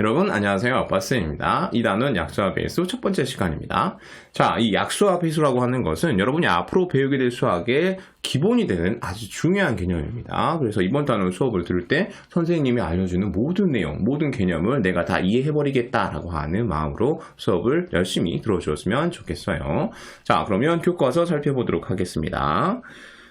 여러분 안녕하세요. 바스입니다. 이 단원 약수와 배수 첫 번째 시간입니다. 자, 이 약수와 배수라고 하는 것은 여러분이 앞으로 배우게 될 수학의 기본이 되는 아주 중요한 개념입니다. 그래서 이번 단원 수업을 들을 때 선생님이 알려주는 모든 내용, 모든 개념을 내가 다 이해해버리겠다라고 하는 마음으로 수업을 열심히 들어주었으면 좋겠어요. 자, 그러면 교과서 살펴보도록 하겠습니다.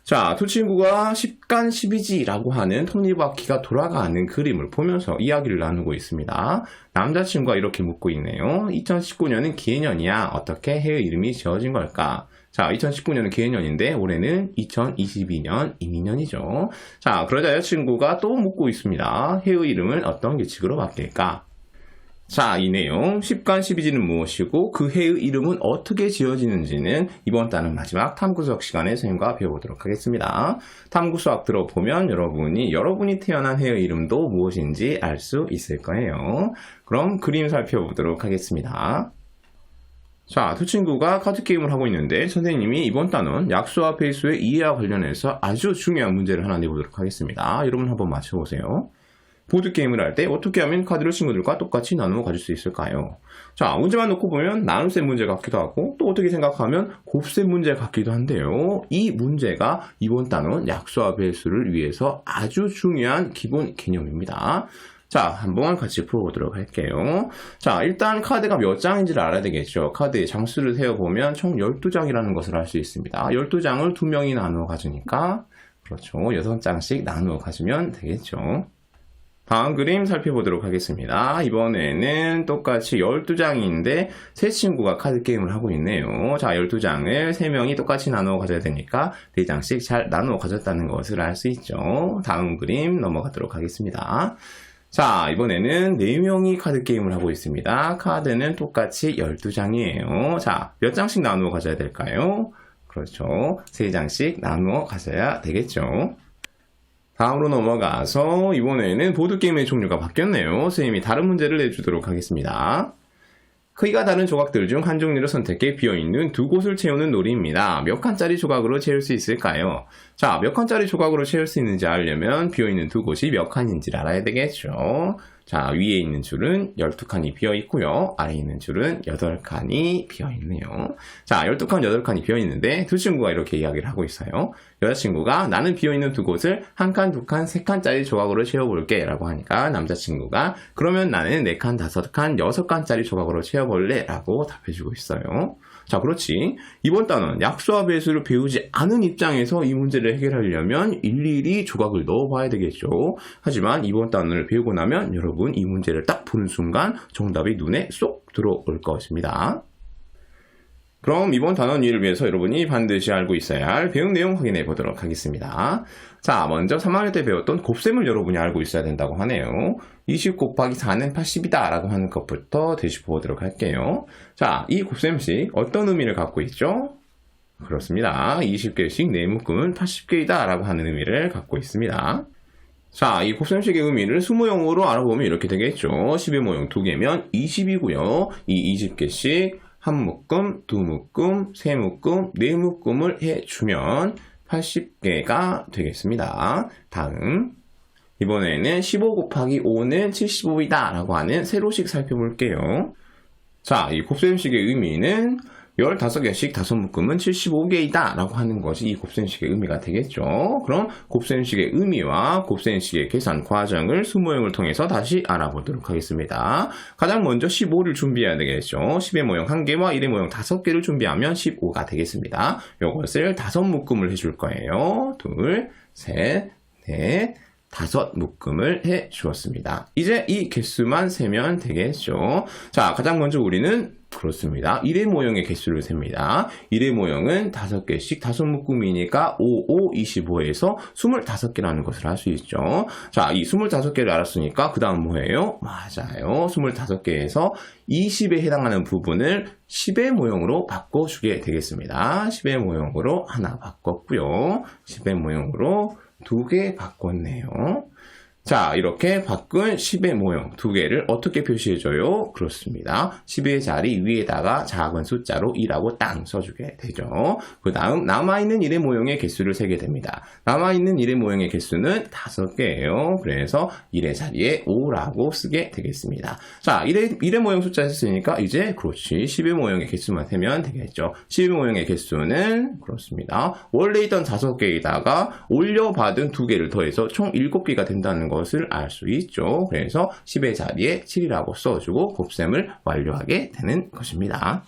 자, 두 친구가 10간 12지라고 하는 톱니바퀴가 돌아가는 그림을 보면서 이야기를 나누고 있습니다. 남자친구가 이렇게 묻고 있네요. 2019년은 기해년이야. 어떻게 해의 이름이 지어진 걸까? 자, 2019년은 기해년인데 올해는 2022년 임의년이죠. 자, 그러자 여자친구가 또 묻고 있습니다. 해의 이름은 어떤 규칙으로 바뀔까? 자, 이 내용 10간 12지는 무엇이고 그 해의 이름은 어떻게 지어지는지는 이번 단원 마지막 탐구수학 시간에 선생님과 배워보도록 하겠습니다. 탐구수학 들어보면 여러분이 태어난 해의 이름도 무엇인지 알 수 있을 거예요. 그럼 그림 살펴보도록 하겠습니다. 자, 두 친구가 카드게임을 하고 있는데 선생님이 이번 단원 약수와 배수의 이해와 관련해서 아주 중요한 문제를 하나 내보도록 하겠습니다. 여러분 한번 맞춰보세요. 보드게임을 할 때 어떻게 하면 카드를 친구들과 똑같이 나누어 가질 수 있을까요? 자, 문제만 놓고 보면 나눗셈 문제 같기도 하고 또 어떻게 생각하면 곱셈 문제 같기도 한데요. 이 문제가 이번 단원 약수와 배수를 위해서 아주 중요한 기본 개념입니다. 자, 한번 같이 풀어보도록 할게요. 자, 일단 카드가 몇 장인지를 알아야 되겠죠. 카드의 장수를 세어보면 총 12장이라는 것을 알 수 있습니다. 12장을 2명이 나누어 가지니까 그렇죠. 6장씩 나누어 가지면 되겠죠. 다음 그림 살펴보도록 하겠습니다. 이번에는 똑같이 12장인데 세 친구가 카드 게임을 하고 있네요. 자, 12장을 3명이 똑같이 나누어 가져야 되니까 4장씩 잘 나누어 가졌다는 것을 알 수 있죠. 다음 그림 넘어가도록 하겠습니다. 자, 이번에는 4명이 카드 게임을 하고 있습니다. 카드는 똑같이 12장이에요. 자, 몇 장씩 나누어 가져야 될까요? 그렇죠. 3장씩 나누어 가져야 되겠죠. 다음으로 넘어가서 이번에는 보드게임의 종류가 바뀌었네요. 선생님이 다른 문제를 내주도록 하겠습니다. 크기가 다른 조각들 중 한 종류를 선택해 비어있는 두 곳을 채우는 놀이입니다. 몇 칸짜리 조각으로 채울 수 있을까요? 자, 몇 칸짜리 조각으로 채울 수 있는지 알려면 비어있는 두 곳이 몇 칸인지를 알아야 되겠죠. 자, 위에 있는 줄은 12칸이 비어있고요. 아래에 있는 줄은 8칸이 비어있네요. 자, 12칸, 8칸이 비어있는데 두 친구가 이렇게 이야기를 하고 있어요. 여자친구가 나는 비어있는 두 곳을 1칸, 2칸, 3칸짜리 조각으로 채워볼게 라고 하니까 남자친구가 그러면 나는 4칸, 5칸, 6칸짜리 조각으로 채워볼래 라고 답해주고 있어요. 자, 그렇지. 이번 단원 약수와 배수를 배우지 않은 입장에서 이 문제를 해결하려면 일일이 조각을 넣어봐야 되겠죠. 하지만 이번 단원을 배우고 나면 여러분 이 문제를 딱 보는 순간 정답이 눈에 쏙 들어올 것입니다. 그럼 이번 단원 이해를 위해서 여러분이 반드시 알고 있어야 할 배운 내용 확인해 보도록 하겠습니다. 자, 먼저 3학년 때 배웠던 곱셈을 여러분이 알고 있어야 된다고 하네요. 20 곱하기 4는 80이다 라고 하는 것부터 되짚어보도록 할게요. 자, 이 곱셈식 어떤 의미를 갖고 있죠? 그렇습니다. 20개씩 네 묶음은 80개이다 라고 하는 의미를 갖고 있습니다. 자, 이 곱셈식의 의미를 수모형으로 알아보면 이렇게 되겠죠. 10의 모형 2개면 20이고요. 이 20개씩 한 묶음, 두 묶음, 세 묶음, 네 묶음을 해주면 80개가 되겠습니다. 다음, 이번에는 15 곱하기 5는 75이다 라고 하는 세로식 살펴볼게요. 자, 이 곱셈식의 의미는 15개씩 5묶음은 75개이다 라고 하는 것이 이 곱셈식의 의미가 되겠죠. 그럼 곱셈식의 의미와 곱셈식의 계산 과정을 수모형을 통해서 다시 알아보도록 하겠습니다. 가장 먼저 15를 준비해야 되겠죠. 10의 모형 1개와 1의 모형 5개를 준비하면 15가 되겠습니다. 이것을 5묶음을 해줄 거예요. 둘, 셋, 넷, 5묶음을 해 주었습니다. 이제 이 개수만 세면 되겠죠. 자, 가장 먼저 우리는 그렇습니다. 1의 모형의 개수를 셉니다. 1의 모형은 5개씩 5묶음이니까 5, 5, 25에서 25개라는 것을 알 수 있죠. 자, 이 25개를 알았으니까 그 다음 뭐예요? 맞아요. 25개에서 20에 해당하는 부분을 10의 모형으로 바꿔주게 되겠습니다. 10의 모형으로 하나 바꿨고요. 10의 모형으로 2개 바꿨네요. 자, 이렇게 바꾼 10의 모형 두 개를 어떻게 표시해줘요? 그렇습니다. 10의 자리 위에다가 작은 숫자로 2라고 딱 써주게 되죠. 그 다음 남아있는 1의 모형의 개수를 세게 됩니다. 남아있는 1의 모형의 개수는 5개예요. 그래서 1의 자리에 5라고 쓰게 되겠습니다. 자, 1의 모형 숫자 했으니까 이제 그렇지 10의 모형의 개수만 세면 되겠죠. 10의 모형의 개수는 그렇습니다. 원래 있던 5개에다가 올려받은 2개를 더해서 총 7개가 된다는 것을 알 수 있죠. 그래서 10의 자리에 7이라고 써주고 곱셈을 완료하게 되는 것입니다.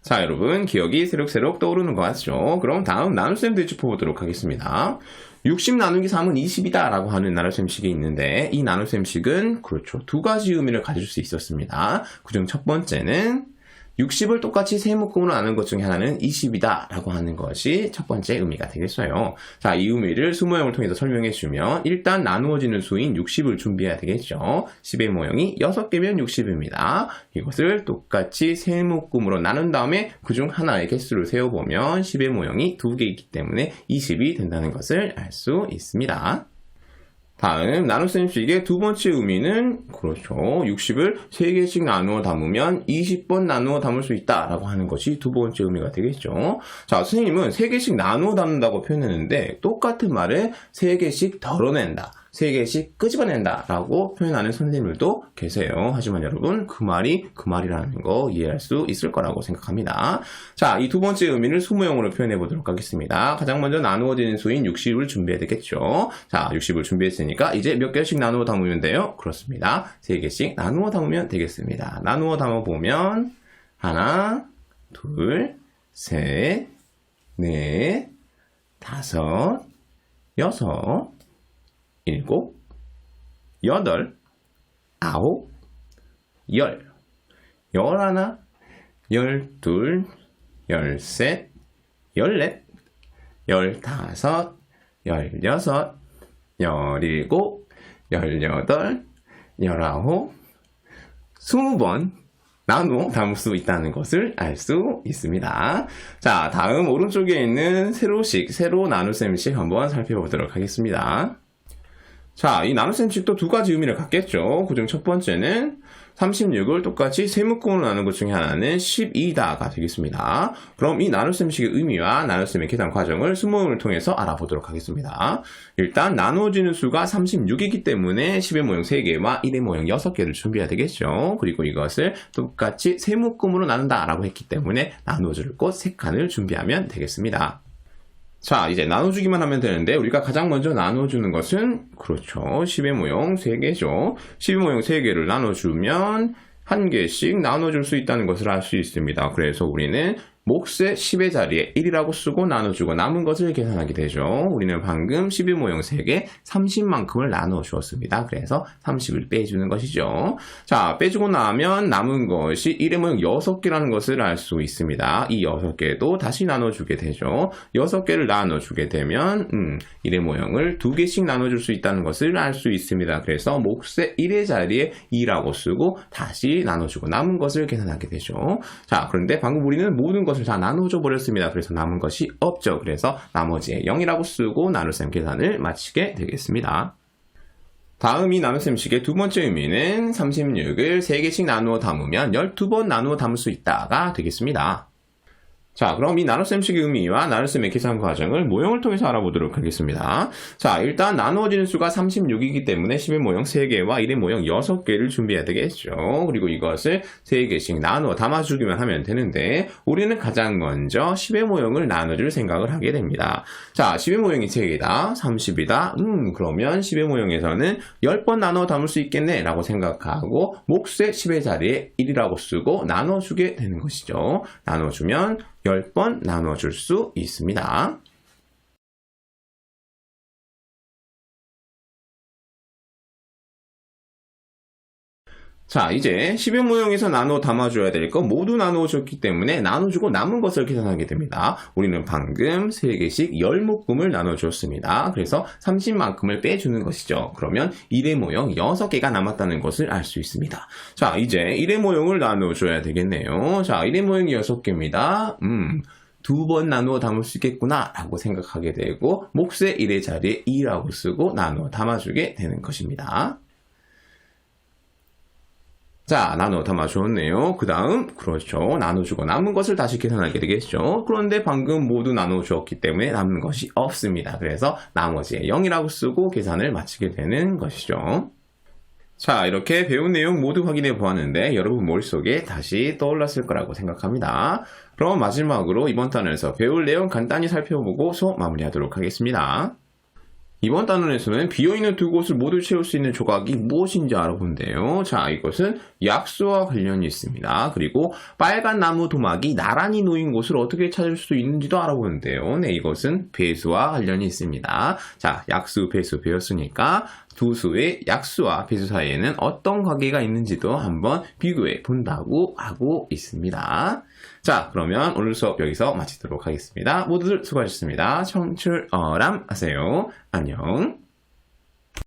자, 여러분 기억이 새록새록 떠오르는 것 같죠? 그럼 다음 나눗셈 대집해 보도록 하겠습니다. 60 나누기 3은 20이다 라고 하는 나눗셈식이 있는데 이 나눗셈식은 그렇죠. 두 가지 의미를 가질 수 있었습니다. 그중 첫 번째는 60을 똑같이 세 묶음으로 나눈 것 중에 하나는 20이다 라고 하는 것이 첫 번째 의미가 되겠어요. 자, 이 의미를 수모형을 통해서 설명해 주면 일단 나누어지는 수인 60을 준비해야 되겠죠. 10의 모형이 6개면 60입니다. 이것을 똑같이 세 묶음으로 나눈 다음에 그중 하나의 개수를 세어보면 10의 모형이 2개 있기 때문에 20이 된다는 것을 알 수 있습니다. 다음 나눗셈식의 두 번째 의미는 그렇죠. 60을 3개씩 나누어 담으면 20번 나누어 담을 수 있다 라고 하는 것이 두 번째 의미가 되겠죠. 자, 선생님은 3개씩 나누어 담는다고 표현했는데 똑같은 말을 3개씩 덜어낸다, 3개씩 끄집어낸다 라고 표현하는 선생님들도 계세요. 하지만 여러분 그 말이 그 말이라는 거 이해할 수 있을 거라고 생각합니다. 자, 이 두 번째 의미를 수모형으로 표현해 보도록 하겠습니다. 가장 먼저 나누어지는 수인 60을 준비해야 되겠죠. 자, 60을 준비했으니까 이제 몇 개씩 나누어 담으면 돼요? 그렇습니다. 3개씩 나누어 담으면 되겠습니다. 나누어 담아보면 하나, 둘, 셋, 넷, 다섯, 여섯, 7, 8, 9, 10, 11, 12, 13, 14, 15, 16, 17, 18, 19, 20번 나누어 담을 수 있다는 것을 알 수 있습니다. 자, 다음 오른쪽에 있는 세로 나눗셈식 한번 살펴보도록 하겠습니다. 자, 이 나눗셈식도 두 가지 의미를 갖겠죠. 그중 첫 번째는 36을 똑같이 세 묶음으로 나눈 것 중에 하나는 12다가 되겠습니다. 그럼 이 나눗셈식의 의미와 나눗셈의 계산 과정을 수모형을 통해서 알아보도록 하겠습니다. 일단 나누어지는 수가 36이기 때문에 10의 모형 3개와 1의 모형 6개를 준비해야 되겠죠. 그리고 이것을 똑같이 세 묶음으로 나눈다 라고 했기 때문에 나누어줄 곳 3칸을 준비하면 되겠습니다. 자, 이제 나눠주기만 하면 되는데 우리가 가장 먼저 나눠주는 것은 그렇죠. 10의 모형 3개죠. 10의 모형 3개를 나눠주면 1개씩 나눠줄 수 있다는 것을 알 수 있습니다. 그래서 우리는 몫의 10의 자리에 1이라고 쓰고 나눠주고 남은 것을 계산하게 되죠. 우리는 방금 10의 모형 3개 30만큼을 나눠 주었습니다. 그래서 30을 빼주는 것이죠. 자, 빼주고 나면 남은 것이 1의 모형 6개라는 것을 알 수 있습니다. 이 6개도 다시 나눠주게 되죠. 6개를 나눠주게 되면 1의 모형을 2개씩 나눠줄 수 있다는 것을 알 수 있습니다. 그래서 몫의 1의 자리에 2라고 쓰고 다시 나눠주고 남은 것을 계산하게 되죠. 자, 그런데 방금 우리는 모든 것을 다 나눠줘 버렸습니다. 그래서 남은 것이 없죠. 그래서 나머지에 0이라고 쓰고 나눗셈 계산을 마치게 되겠습니다. 다음 이 나눗셈식의 두 번째 의미는 36을 3개씩 나누어 담으면 12번 나누어 담을 수 있다가 되겠습니다. 자, 그럼 이 나눗셈식의 의미와 나눗셈의 계산 과정을 모형을 통해서 알아보도록 하겠습니다. 자, 일단 나누어지는 수가 36이기 때문에 10의 모형 3개와 1의 모형 6개를 준비해야 되겠죠. 그리고 이것을 3개씩 나누어 담아주기만 하면 되는데 우리는 가장 먼저 10의 모형을 나눠줄 생각을 하게 됩니다. 자, 10의 모형이 3개다, 30이다. 그러면 10의 모형에서는 10번 나눠 담을 수 있겠네 라고 생각하고 몫의 10의 자리에 1이라고 쓰고 나눠주게 되는 것이죠. 나눠주면 10번 나눠줄 수 있습니다. 자, 이제 10의 모형에서 나눠 담아줘야 될 거 모두 나누어줬기 때문에 나눠주고 남은 것을 계산하게 됩니다. 우리는 방금 3개씩 10묶음을 나눠줬습니다. 그래서 30만큼을 빼주는 것이죠. 그러면 1의 모형 6개가 남았다는 것을 알 수 있습니다. 자, 이제 1의 모형을 나눠줘야 되겠네요. 자, 1의 모형이 6개입니다. 2번 나누어 담을 수 있겠구나 라고 생각하게 되고 몫의 1의 자리에 2라고 쓰고 나누어 담아주게 되는 것입니다. 자, 나누어 담아주었네요. 그 다음, 그렇죠. 나눠주고 남은 것을 다시 계산하게 되겠죠. 그런데 방금 모두 나눠주었기 때문에 남는 것이 없습니다. 그래서 나머지에 0이라고 쓰고 계산을 마치게 되는 것이죠. 자, 이렇게 배운 내용 모두 확인해 보았는데 여러분 머릿속에 다시 떠올랐을 거라고 생각합니다. 그럼 마지막으로 이번 단원에서 배울 내용 간단히 살펴보고서 마무리하도록 하겠습니다. 이번 단원에서는 비어있는 두 곳을 모두 채울 수 있는 조각이 무엇인지 알아본대요. 자, 이것은 약수와 관련이 있습니다. 그리고 빨간 나무 도막이 나란히 놓인 곳을 어떻게 찾을 수 있는지도 알아보는데요. 네, 이것은 배수와 관련이 있습니다. 자, 약수, 배수 배웠으니까 두 수의 약수와 배수 사이에는 어떤 관계가 있는지도 한번 비교해 본다고 하고 있습니다. 자, 그러면 오늘 수업 여기서 마치도록 하겠습니다. 모두들 수고하셨습니다. 청출어람 하세요. 안녕.